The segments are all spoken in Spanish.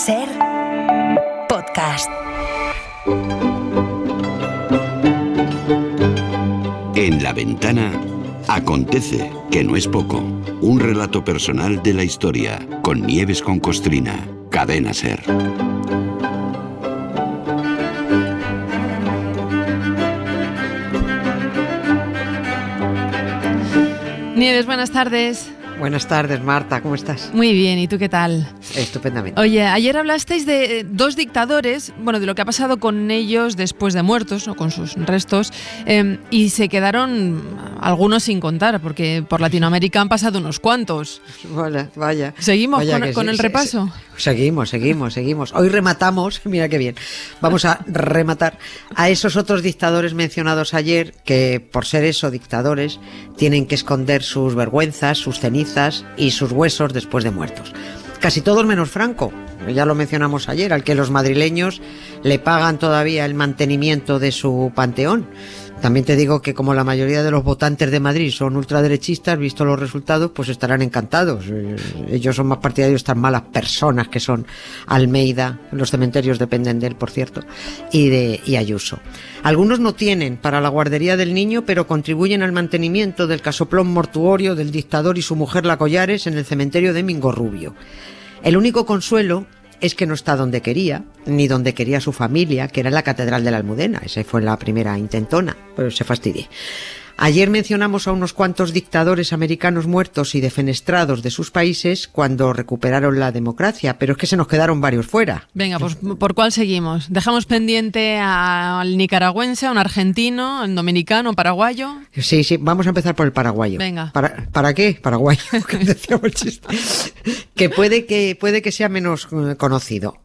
Ser podcast. En La Ventana acontece, que no es poco, un relato personal de la historia con Nieves con Costrina, Cadena Ser. Nieves, buenas tardes. Buenas tardes, Marta, ¿cómo estás? Muy bien, ¿y tú qué tal? Estupendamente. Oye, ayer hablasteis de dos dictadores, bueno, de lo que ha pasado con ellos después de muertos, ¿no? Con sus restos, y se quedaron algunos sin contar, porque por Latinoamérica han pasado unos cuantos. Vaya. ¿Seguimos con el repaso? Seguimos. Hoy rematamos, mira qué bien, vamos a rematar a esos otros dictadores mencionados ayer, que por ser eso, dictadores, tienen que esconder sus vergüenzas, sus cenizas y sus huesos después de muertos. Casi todos menos Franco, ya lo mencionamos ayer, al que los madrileños le pagan todavía el mantenimiento de su panteón. También te digo que como la mayoría de los votantes de Madrid son ultraderechistas, visto los resultados, pues estarán encantados. Ellos son más partidarios de estas malas personas que son Almeida, los cementerios dependen de él, por cierto, y Ayuso. Algunos no tienen para la guardería del niño, pero contribuyen al mantenimiento del casoplón mortuorio del dictador y su mujer La Collares en el cementerio de Mingorrubio. El único consuelo es que no está donde quería, ni donde quería su familia, que era en la Catedral de la Almudena. Esa fue la primera intentona, pero se fastidió. Ayer mencionamos a unos cuantos dictadores americanos muertos y defenestrados de sus países cuando recuperaron la democracia, pero es que se nos quedaron varios fuera. Venga, pues ¿por cuál seguimos? ¿Dejamos pendiente al nicaragüense, a un argentino, al dominicano, paraguayo? Sí, vamos a empezar por el paraguayo. Venga. ¿Para qué? Paraguayo, que decíamos el chiste. Que puede que sea menos conocido.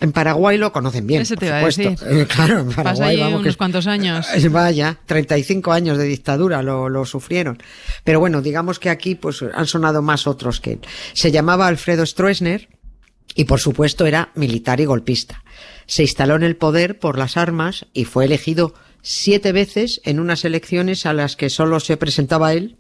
En Paraguay lo conocen bien, Eso te por iba a supuesto. decir. Claro, en Paraguay Pasa ahí vamos unos cuantos años. Vaya, 35 años de dictadura lo sufrieron. Pero bueno, digamos que aquí pues han sonado más otros que él. Se llamaba Alfredo Stroessner y por supuesto era militar y golpista. Se instaló en el poder por las armas y fue elegido 7 veces en unas elecciones a las que solo se presentaba él,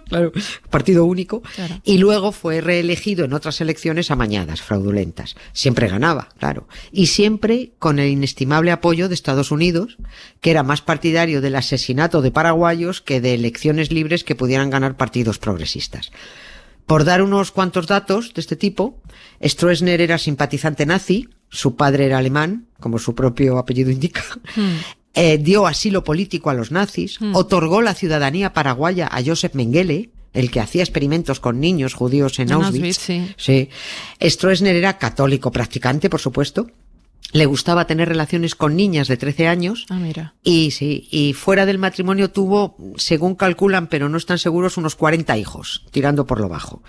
claro, partido único, claro. Y luego fue reelegido en otras elecciones amañadas, fraudulentas. Siempre ganaba, claro. Y siempre con el inestimable apoyo de Estados Unidos, que era más partidario del asesinato de paraguayos que de elecciones libres que pudieran ganar partidos progresistas. Por dar unos cuantos datos de este tipo, Stroessner era simpatizante nazi, su padre era alemán, como su propio apellido indica, dio asilo político a los nazis, otorgó la ciudadanía paraguaya a Joseph Mengele, el que hacía experimentos con niños judíos en Auschwitz. Sí. Stroessner era católico practicante, por supuesto. Le gustaba tener relaciones con niñas de 13 años. Ah, mira. Y fuera del matrimonio tuvo, según calculan, pero no están seguros, unos 40 hijos, tirando por lo bajo.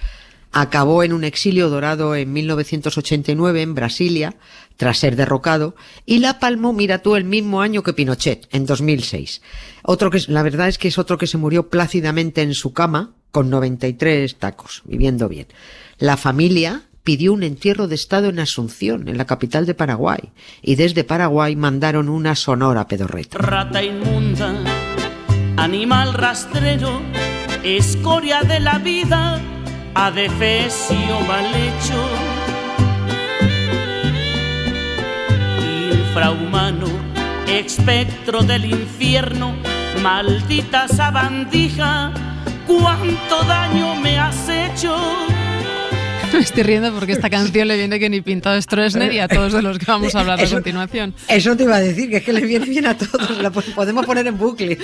Acabó en un exilio dorado en 1989 en Brasilia, tras ser derrocado, y la palmó, mira tú, el mismo año que Pinochet, en 2006. La verdad es que es otro que se murió plácidamente en su cama, con 93 tacos, viviendo bien. La familia pidió un entierro de Estado en Asunción, en la capital de Paraguay, y desde Paraguay mandaron una sonora pedorreta. Rata inmunda, animal rastrero, escoria de la vida, adefesio mal hecho, infrahumano, espectro del infierno, maldita sabandija, cuánto daño me has hecho. Me estoy riendo porque esta canción le viene que ni pintado a Stroessner y a todos de los que vamos a hablar a continuación. Eso te iba a decir, que es que les viene bien a todos, la podemos poner en bucle.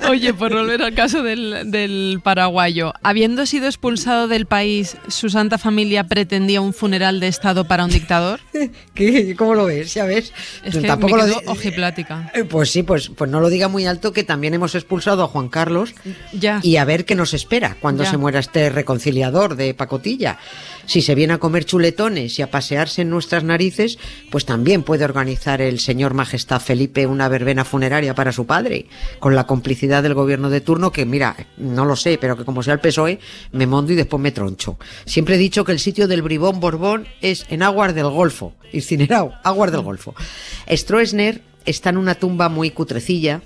Oye, por volver al caso del paraguayo, habiendo sido expulsado del país, ¿su santa familia pretendía un funeral de Estado para un dictador? ¿Qué? ¿Cómo lo ves? ¿Ya ves? Es que tampoco me quedo ojiplática. Pues sí, pues no lo diga muy alto, que también hemos expulsado a Juan Carlos. Ya. Y a ver qué nos espera cuando se muera este reconciliador de pacotilla. Si se viene a comer chuletones y a pasearse en nuestras narices, pues también puede organizar el señor Majestad Felipe una verbena funeraria para su padre, con la complicidad del gobierno de turno, que mira, no lo sé, pero que como sea el PSOE, me mondo y después me troncho. Siempre he dicho que el sitio del bribón Borbón es en Aguas del Golfo, incinerado, Aguas del Golfo. Stroessner está en una tumba muy cutrecilla,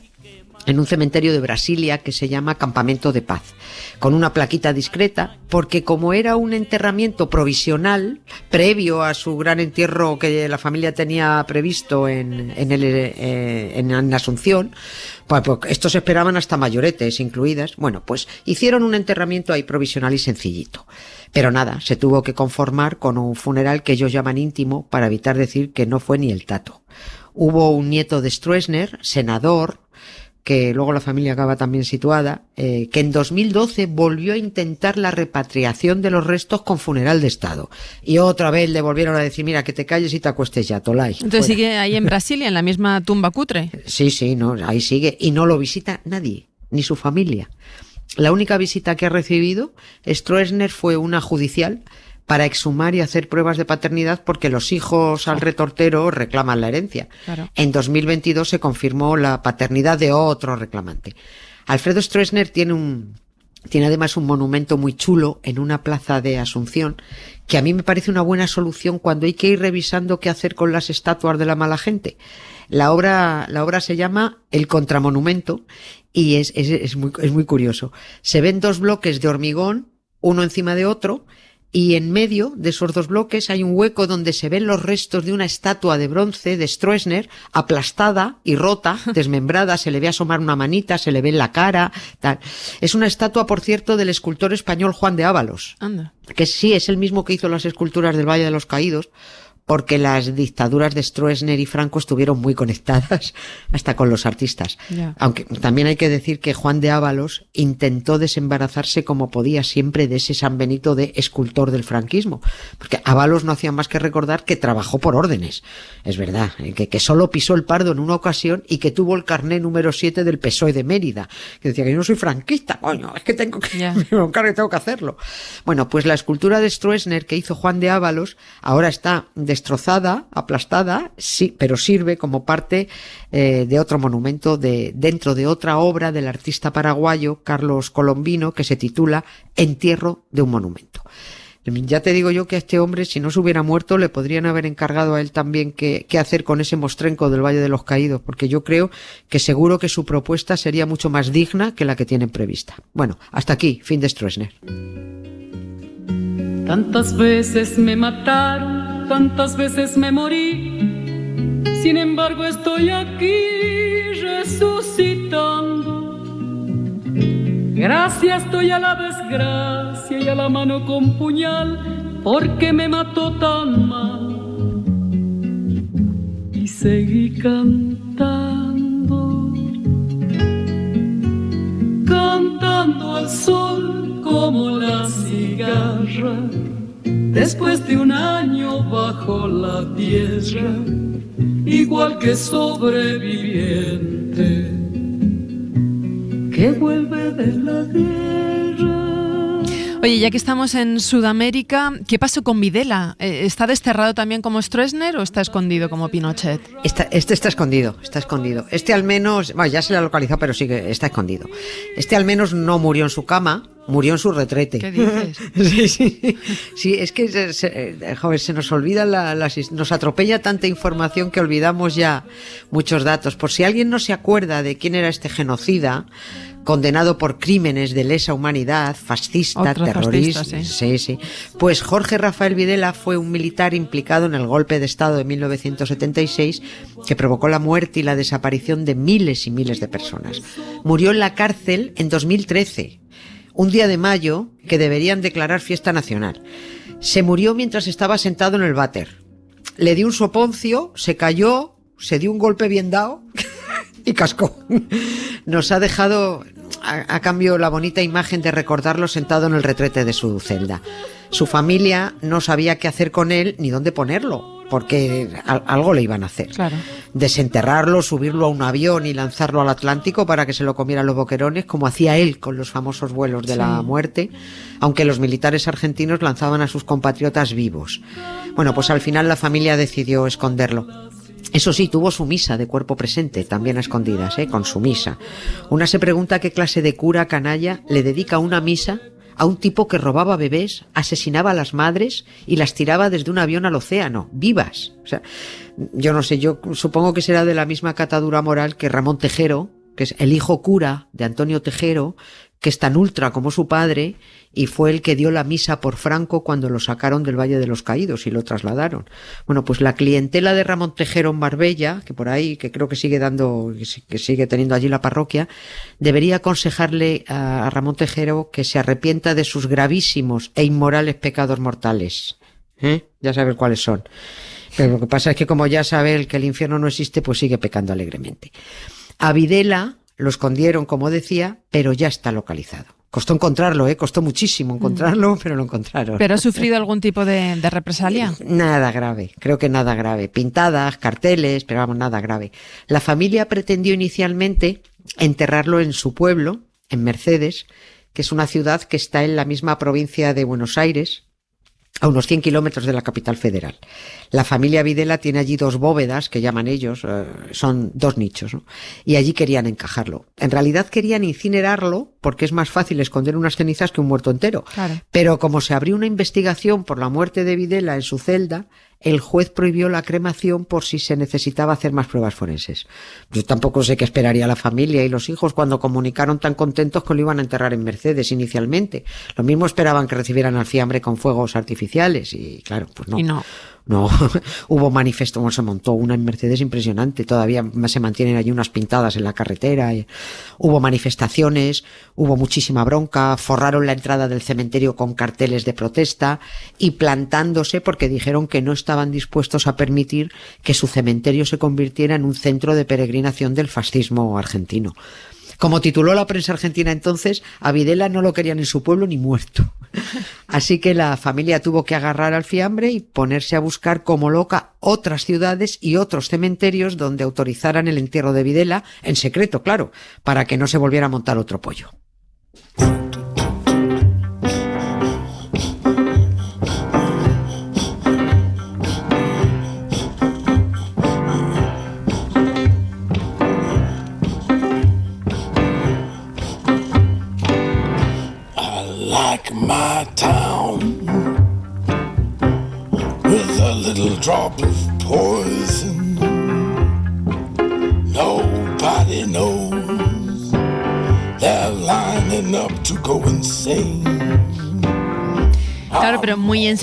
en un cementerio de Brasilia que se llama Campamento de Paz, con una plaquita discreta, porque como era un enterramiento provisional, previo a su gran entierro que la familia tenía previsto en Asunción, pues estos esperaban hasta mayoretes incluidas. Bueno, pues hicieron un enterramiento ahí provisional y sencillito. Pero nada, se tuvo que conformar con un funeral que ellos llaman íntimo para evitar decir que no fue ni el tato. Hubo un nieto de Stroessner, senador, que luego la familia acaba también situada, que en 2012 volvió a intentar la repatriación de los restos con funeral de Estado. Y otra vez le volvieron a decir, mira, que te calles y te acuestes ya, Tolai. Entonces fuera. sigue ahí en Brasilia, en la misma tumba cutre. Sí, no, ahí sigue. Y no lo visita nadie, ni su familia. La única visita que ha recibido Stroessner fue una judicial para exhumar y hacer pruebas de paternidad porque los hijos al retortero reclaman la herencia. Claro. En 2022 se confirmó la paternidad de otro reclamante. Alfredo Stroessner tiene además un monumento muy chulo en una plaza de Asunción, que a mí me parece una buena solución cuando hay que ir revisando qué hacer con las estatuas de la mala gente. La obra se llama El Contramonumento y es muy curioso. Se ven dos bloques de hormigón, uno encima de otro, y en medio de esos dos bloques hay un hueco donde se ven los restos de una estatua de bronce de Stroessner aplastada y rota, desmembrada, se le ve asomar una manita, se le ve en la cara, tal. Es una estatua, por cierto, del escultor español Juan de Ábalos, Anda. que sí, es el mismo que hizo las esculturas del Valle de los Caídos, porque las dictaduras de Stroessner y Franco estuvieron muy conectadas hasta con los artistas. Ya. Aunque también hay que decir que Juan de Ábalos intentó desembarazarse como podía siempre de ese San Benito de escultor del franquismo, porque Ábalos no hacía más que recordar que trabajó por órdenes. Es verdad, que solo pisó el Pardo en una ocasión y que tuvo el carné número 7 del PSOE de Mérida, que decía que yo no soy franquista, coño, es que tengo que, tengo que hacerlo. Bueno, pues la escultura de Stroessner que hizo Juan de Ábalos ahora está destrozada, aplastada, sí, pero sirve como parte de otro monumento dentro de otra obra del artista paraguayo Carlos Colombino que se titula Entierro de un monumento. Ya te digo yo que a este hombre, si no se hubiera muerto, le podrían haber encargado a él también qué hacer con ese mostrenco del Valle de los Caídos, porque yo creo que seguro que su propuesta sería mucho más digna que la que tienen prevista. Bueno, hasta aquí, fin de Stroessner. Tantas veces me mataron, tantas veces me morí, sin embargo estoy aquí resucitando. Gracias estoy a la desgracia y a la mano con puñal, porque me mató tan mal. Y seguí cantando, cantando al sol como la cigarra, después de un año bajo la tierra, igual que sobreviviente que vuelve de la guerra. Oye, ya que estamos en Sudamérica, ¿qué pasó con Videla? ¿Está desterrado también como Stroessner o está escondido como Pinochet? Este está escondido. Este al menos, bueno, ya se le ha localizado, pero sí que está escondido. Este al menos no murió en su cama, murió en su retrete. ¿Qué dices? Sí, es que joder, se nos olvida nos atropella tanta información que olvidamos ya muchos datos. Por si alguien no se acuerda de quién era este genocida, condenado por crímenes de lesa humanidad, fascista, terrorista. Sí. Pues Jorge Rafael Videla fue un militar implicado en el golpe de Estado de 1976 que provocó la muerte y la desaparición de miles y miles de personas. Murió en la cárcel en 2013. Un día de mayo que deberían declarar fiesta nacional. Se murió mientras estaba sentado en el váter. Le dio un soponcio, se cayó, se dio un golpe bien dado y cascó. Nos ha dejado a cambio la bonita imagen de recordarlo sentado en el retrete de su celda. Su familia no sabía qué hacer con él ni dónde ponerlo, porque algo le iban a hacer. Claro. Desenterrarlo, subirlo a un avión y lanzarlo al Atlántico para que se lo comieran los boquerones, como hacía él con los famosos vuelos de la muerte, aunque los militares argentinos lanzaban a sus compatriotas vivos. Bueno, pues al final la familia decidió esconderlo. Eso sí, tuvo su misa de cuerpo presente, también a escondidas, con su misa. Una se pregunta qué clase de cura canalla le dedica una misa a un tipo que robaba bebés, asesinaba a las madres y las tiraba desde un avión al océano, vivas. O sea, yo no sé, yo supongo que será de la misma catadura moral que Ramón Tejero, que es el hijo cura de Antonio Tejero, que es tan ultra como su padre y fue el que dio la misa por Franco cuando lo sacaron del Valle de los Caídos y lo trasladaron. Bueno, pues la clientela de Ramón Tejero en Marbella, que por ahí, que creo que sigue teniendo allí la parroquia, debería aconsejarle a Ramón Tejero que se arrepienta de sus gravísimos e inmorales pecados mortales. Ya sabes cuáles son. Pero lo que pasa es que como ya sabe el que el infierno no existe, pues sigue pecando alegremente. A Videla lo escondieron, como decía, pero ya está localizado. Costó encontrarlo, costó muchísimo encontrarlo, pero lo encontraron. ¿Pero ha sufrido algún tipo de represalia? Nada grave, creo que nada grave. Pintadas, carteles, pero vamos, nada grave. La familia pretendió inicialmente enterrarlo en su pueblo, en Mercedes, que es una ciudad que está en la misma provincia de Buenos Aires, a unos 100 kilómetros de la capital federal. La familia Videla tiene allí 2 bóvedas, que llaman ellos, son 2 nichos, ¿no? Y allí querían encajarlo. En realidad querían incinerarlo porque es más fácil esconder unas cenizas que un muerto entero. Claro. Pero como se abrió una investigación por la muerte de Videla en su celda, el juez prohibió la cremación por si se necesitaba hacer más pruebas forenses. Yo tampoco sé qué esperaría la familia y los hijos cuando comunicaron tan contentos que lo iban a enterrar en Mercedes inicialmente. Lo mismo esperaban que recibieran al fiambre con fuegos artificiales y claro, pues no. Y no. No, hubo manifestaciones, se montó una en Mercedes impresionante, todavía se mantienen allí unas pintadas en la carretera, hubo manifestaciones, hubo muchísima bronca, forraron la entrada del cementerio con carteles de protesta y plantándose porque dijeron que no estaban dispuestos a permitir que su cementerio se convirtiera en un centro de peregrinación del fascismo argentino. Como tituló la prensa argentina entonces, a Videla no lo querían en su pueblo ni muerto. Así que la familia tuvo que agarrar al fiambre y ponerse a buscar como loca otras ciudades y otros cementerios donde autorizaran el entierro de Videla, en secreto, claro, para que no se volviera a montar otro pollo. My town with a little drop of poison. Nobody knows. They're lining up to go insane. Claro, pero muy en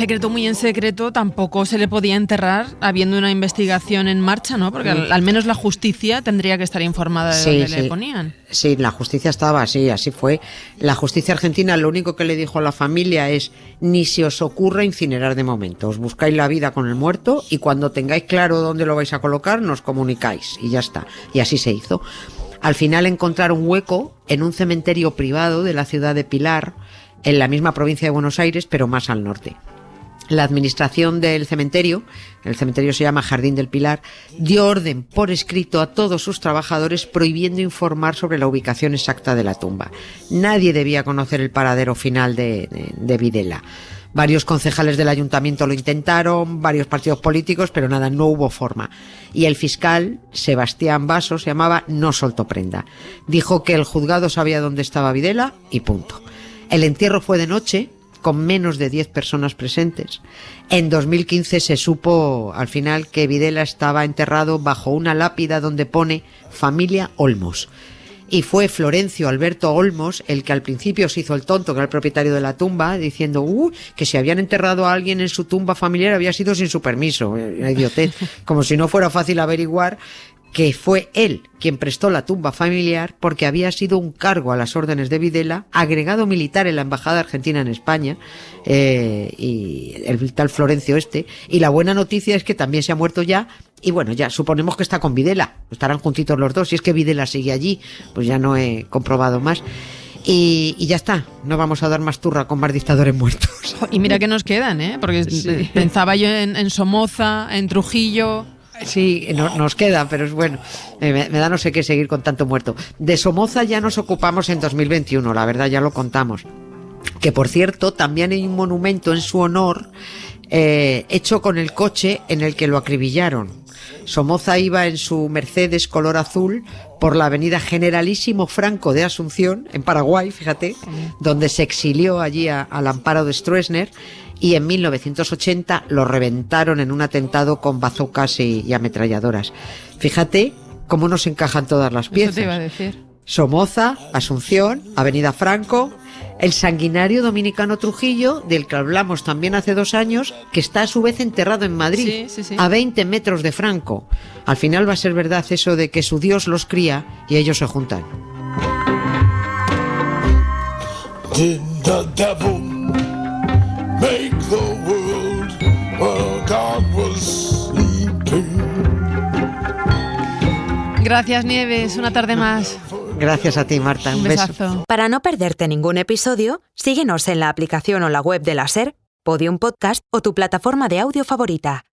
secreto tampoco se le podía enterrar habiendo una investigación en marcha, ¿no? Porque al menos la justicia tendría que estar informada de dónde le ponían. Sí, la justicia estaba así fue. La justicia argentina lo único que le dijo a la familia es: ni se os ocurra incinerar de momento, os buscáis la vida con el muerto y cuando tengáis claro dónde lo vais a colocar nos comunicáis y ya está. Y así se hizo. Al final encontraron hueco en un cementerio privado de la ciudad de Pilar, en la misma provincia de Buenos Aires, pero más al norte. La administración del cementerio, el cementerio se llama Jardín del Pilar, dio orden por escrito a todos sus trabajadores prohibiendo informar sobre la ubicación exacta de la tumba. Nadie debía conocer el paradero final de Videla. Varios concejales del ayuntamiento lo intentaron, varios partidos políticos, pero nada, no hubo forma. Y el fiscal, Sebastián Basso, se llamaba, no soltó prenda. Dijo que el juzgado sabía dónde estaba Videla y punto. El entierro fue de noche, con menos de 10 personas presentes. En 2015 se supo al final que Videla estaba enterrado bajo una lápida donde pone Familia Olmos. Y fue Florencio Alberto Olmos el que al principio se hizo el tonto, que era el propietario de la tumba, diciendo que si habían enterrado a alguien en su tumba familiar había sido sin su permiso. Una idiotez, como si no fuera fácil averiguar que fue él quien prestó la tumba familiar porque había sido un cargo a las órdenes de Videla, agregado militar en la Embajada Argentina en España, y el tal Florencio y la buena noticia es que también se ha muerto ya, y bueno, ya suponemos que está con Videla, estarán juntitos los dos, si es que Videla sigue allí, pues ya no he comprobado más. Y ya está, no vamos a dar más turra con más dictadores muertos. Y mira que nos quedan, porque sí. Pensaba yo en Somoza, en Trujillo. Sí, nos queda, pero es bueno, me da no sé qué seguir con tanto muerto. De Somoza ya nos ocupamos en 2021, la verdad ya lo contamos. Que por cierto, también hay un monumento en su honor, hecho con el coche en el que lo acribillaron. Somoza iba en su Mercedes color azul por la avenida Generalísimo Franco de Asunción, en Paraguay, fíjate, donde se exilió allí al amparo de Stroessner, y en 1980 lo reventaron en un atentado con bazucas y ametralladoras. Fíjate cómo nos encajan todas las piezas. Eso te iba a decir. Somoza, Asunción, Avenida Franco, el sanguinario dominicano Trujillo, del que hablamos también hace 2 años, que está a su vez enterrado en Madrid, Sí. a 20 metros de Franco. Al final va a ser verdad eso de que su Dios los cría y ellos se juntan. Did the devil make the world while God was sleeping? Gracias, Nieves. Una tarde más. Gracias a ti, Marta. Un beso. besazo. Para no perderte ningún episodio, síguenos en la aplicación o la web de la SER, Podium Podcast o tu plataforma de audio favorita.